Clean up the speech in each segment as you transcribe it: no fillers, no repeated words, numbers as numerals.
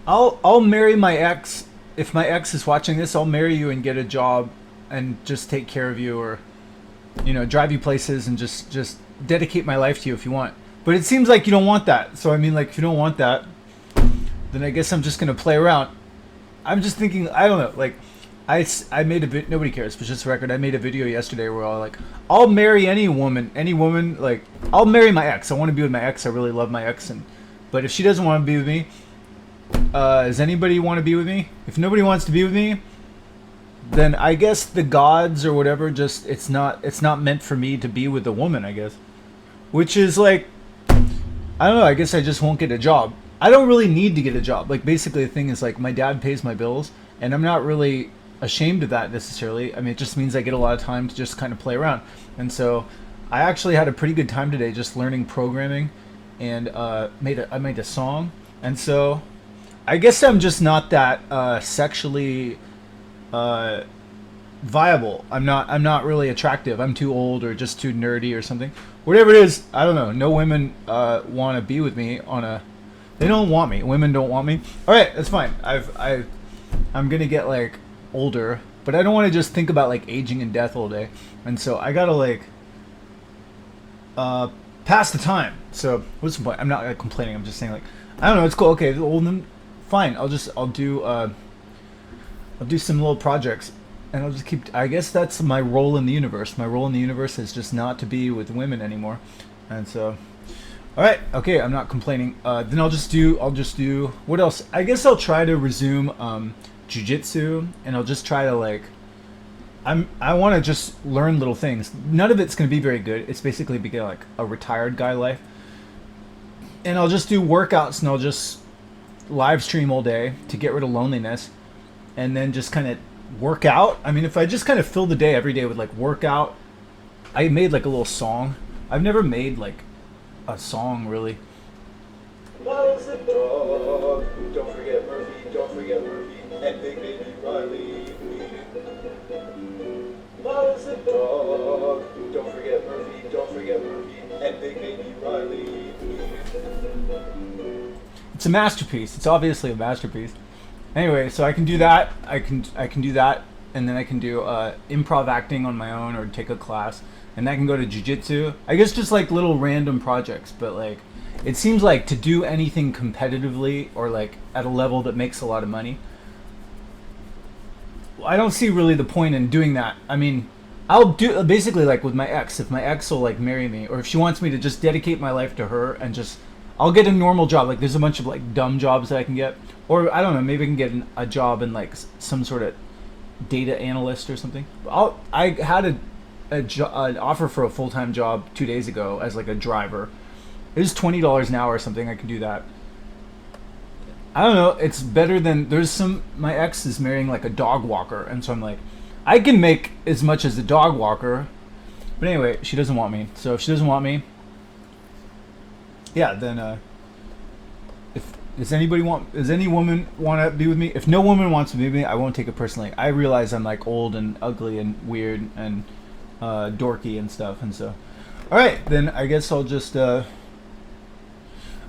I'll marry my ex. If my ex is watching this, I'll marry you and get a job and just take care of you, or drive you places and just dedicate my life to you if you want. But it seems like you don't want that. So I mean, like, if you don't want that, then I guess I'm just gonna play around. I'm just thinking, I don't know, like, I made a nobody cares, but just a record, I made a video yesterday where I'll marry any woman, like, I'll marry my ex. I want to be with my ex. I really love my ex, but if she doesn't want to be with me, does anybody want to be with me? If nobody wants to be with me, then I guess the gods or whatever, just it's not meant for me to be with a woman, I guess. Which is like, I don't know, I guess I just won't get a job. I don't really need to get a job. Like, basically the thing is, like, my dad pays my bills and I'm not really ashamed of that necessarily. I mean, it just means I get a lot of time to just kind of play around. And so I actually had a pretty good time today just learning programming, and I made a song. And so I guess I'm just not that sexually uh, viable. I'm not really attractive. I'm too old or just too nerdy or something. Whatever it is, I don't know. No women want to be with me on a. They don't want me. Women don't want me. All right, that's fine. I'm gonna get like older, but I don't want to just think about like aging and death all day. And so I gotta like pass the time. So what's the point? I'm not complaining. I'm just saying, like, I don't know. It's cool. Okay, well then, fine. I'll do some little projects, and I'll just keep. I guess that's my role in the universe. My role in the universe is just not to be with women anymore, and so. All right, okay, I'm not complaining. Then I'll just do. What else? I guess I'll try to resume jujitsu, and I'll just try to like. I want to just learn little things. None of it's gonna be very good. It's basically be like a retired guy life, and I'll just do workouts, and I'll just live stream all day to get rid of loneliness, and then just kind of work out. I mean, if I just kind of fill the day every day with like workout, I made like a little song. I've never made like a song really. Was a dog. Don't forget Murphy. Don't forget Murphy. And Big Baby Riley. Was a dog. Don't forget Murphy. Don't forget Murphy. And Big Baby Riley. It's a masterpiece. It's obviously a masterpiece. Anyway, so I can do that. I can do that, and then I can do improv acting on my own or take a class, and I can go to jujitsu. I guess just like little random projects, but like it seems like to do anything competitively or like at a level that makes a lot of money, I don't see really the point in doing that. I mean, I'll do basically like with my ex. If my ex will like marry me, or if she wants me to just dedicate my life to her and just, I'll get a normal job. Like there's a bunch of like dumb jobs that I can get, or I don't know, maybe I can get a job in like some sort of data analyst or something. I had an offer for a full time job 2 days ago as like a driver. It was $20 an hour or something. I can do that. I don't know. It's better than my ex is marrying like a dog walker, and so I'm like, I can make as much as a dog walker, but anyway, she doesn't want me. So if she doesn't want me, yeah, then if does any woman want to be with me? If no woman wants to be with me, I won't take it personally. I realize I'm like old and ugly and weird and dorky and stuff, and so, all right, then I guess I'll just.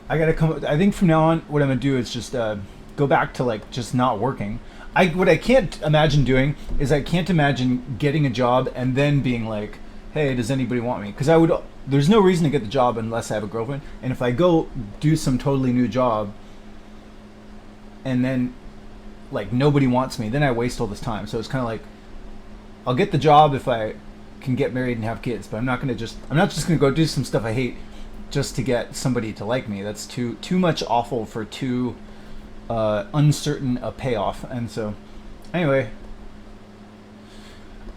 I gotta come. I think from now on, what I'm gonna do is just go back to like just not working. What I can't imagine doing is I can't imagine getting a job and then being like, hey, does anybody want me? Because I would. There's no reason to get the job unless I have a girlfriend. And if I go do some totally new job, and then like nobody wants me, then I waste all this time. So it's kind of like, I'll get the job if I can get married and have kids, but I'm not just gonna go do some stuff I hate just to get somebody to like me. That's too much awful for too uncertain a payoff. And so, anyway,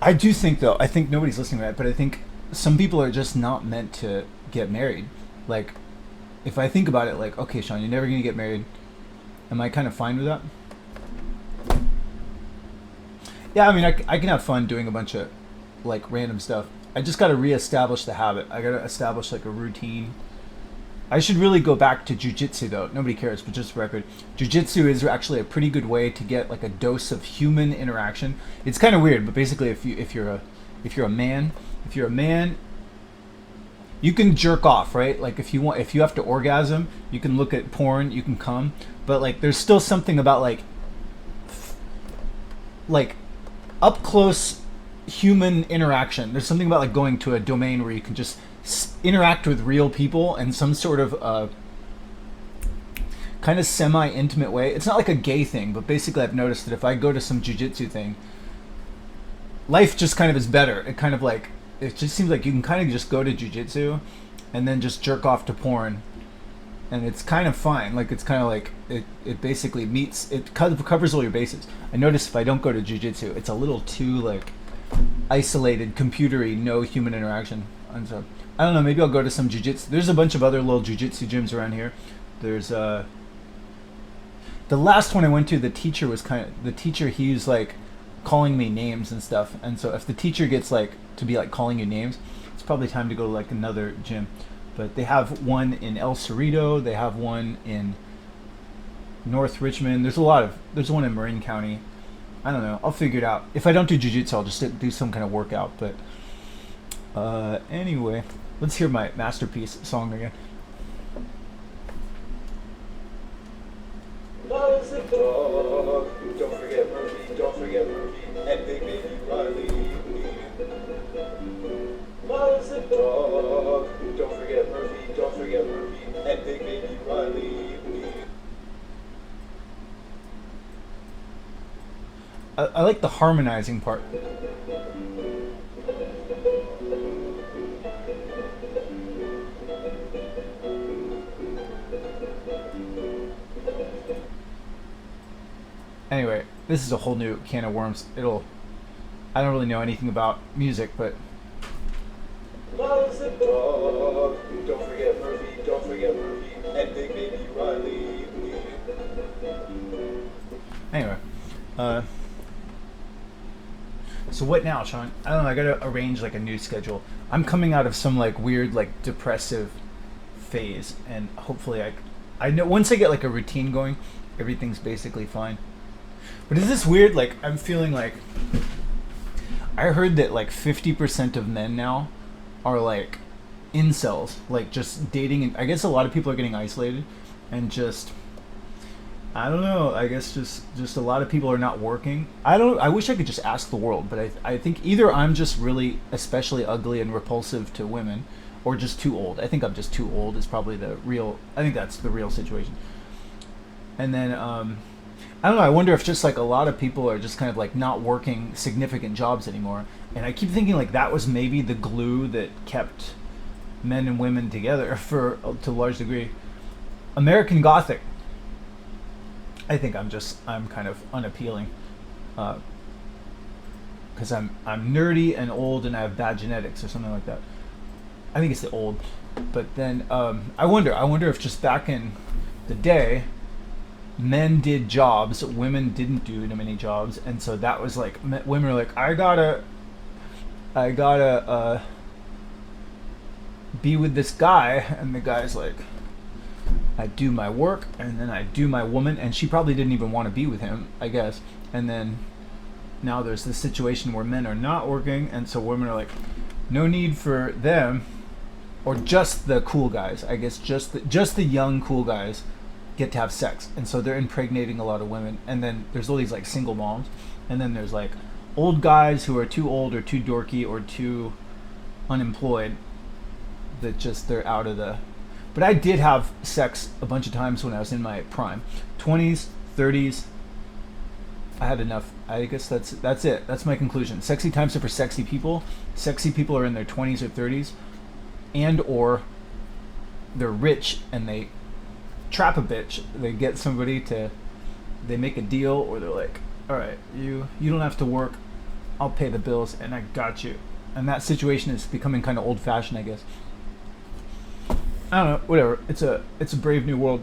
I do think though, I think nobody's listening to that, but I think some people are just not meant to get married. Like, if I think about it, like, okay, Sean, you're never gonna get married. Am I kind of fine with that? Yeah, I mean, I can have fun doing a bunch of like random stuff. I just got to reestablish the habit. I got to establish like a routine. I should really go back to jujitsu though. Nobody cares, but just for record, jujitsu is actually a pretty good way to get like a dose of human interaction. It's kind of weird, but basically, if you're a man, you can jerk off, right? Like if you want, if you have to orgasm, you can look at porn, you can come, but like there's still something about like up close human interaction. There's something about like going to a domain where you can just interact with real people in some sort of kind of semi-intimate way. It's not like a gay thing, but basically I've noticed that if I go to some jiu-jitsu thing, life just kind of is better. It kind of like, it just seems like you can kind of just go to jiu-jitsu and then just jerk off to porn, and it's kind of fine. Like it's kind of like it basically meets, it covers all your bases. I notice if I don't go to jiu-jitsu, it's a little too like isolated, computery, no human interaction. And so I don't know, maybe I'll go to some jiu-jitsu. There's a bunch of other little jiu-jitsu gyms around here. There's the last one I went to, the teacher was he was like calling me names and stuff, and so if the teacher gets like to be like calling you names, it's probably time to go to like another gym. But they have one in El Cerrito, they have one in North Richmond, there's one in Marin County. I don't know, I'll figure it out. If I don't do jiu-jitsu, I'll just do some kind of workout. But anyway, let's hear my masterpiece song again. Love's a dog. Don't forget Murphy, don't forget Murphy, and Big Baby Riley. Love's a dog. Don't forget Murphy, don't forget Murphy, and Big Baby Riley. I like the harmonizing part. Anyway, this is a whole new can of worms. I don't really know anything about music, but Love's a dog. Don't forget Murphy, don't forget Murphy, and Big Baby Riley. Anyway, so what now, Sean? I don't know, I gotta arrange like a new schedule. I'm coming out of some like weird like depressive phase, and hopefully I know once I get like a routine going, everything's basically fine. But is this weird? Like, I'm feeling like I heard that like 50% of men now are like incels, like just dating, and I guess a lot of people are getting isolated, and just I don't know. I guess just a lot of people are not working. I wish I could just ask the world, but I think either I'm just really especially ugly and repulsive to women, or just too old. I think I'm just too old is probably the real. I think that's the real situation. And then I don't know, I wonder if just like a lot of people are just kind of like not working significant jobs anymore. And I keep thinking like that was maybe the glue that kept men and women together to a large degree. American Gothic. I think I'm kind of unappealing. Because I'm nerdy and old and I have bad genetics or something like that. I think it's the old. But then I wonder if just back in the day, men did jobs, women didn't do many jobs, and so that was like women were like, I gotta be with this guy, and the guy's like, I do my work and then I do my woman, and she probably didn't even want to be with him, I guess. And then now there's this situation where men are not working, and so women are like, no need for them, or just the cool guys, I guess, just the young cool guys get to have sex, and so they're impregnating a lot of women. And then there's all these like single moms, and then there's like old guys who are too old or too dorky or too unemployed that just they're out of the. But I did have sex a bunch of times when I was in my prime, 20s, 30s. I had enough. I guess that's it. That's my conclusion. Sexy times are for sexy people. Sexy people are in their 20s or 30s, and or they're rich and they trap a bitch. They get somebody to, they make a deal, or they're like, all right, you don't have to work, I'll pay the bills and I got you. And that situation is becoming kind of old fashioned, I guess. I don't know, whatever. It's a brave new world.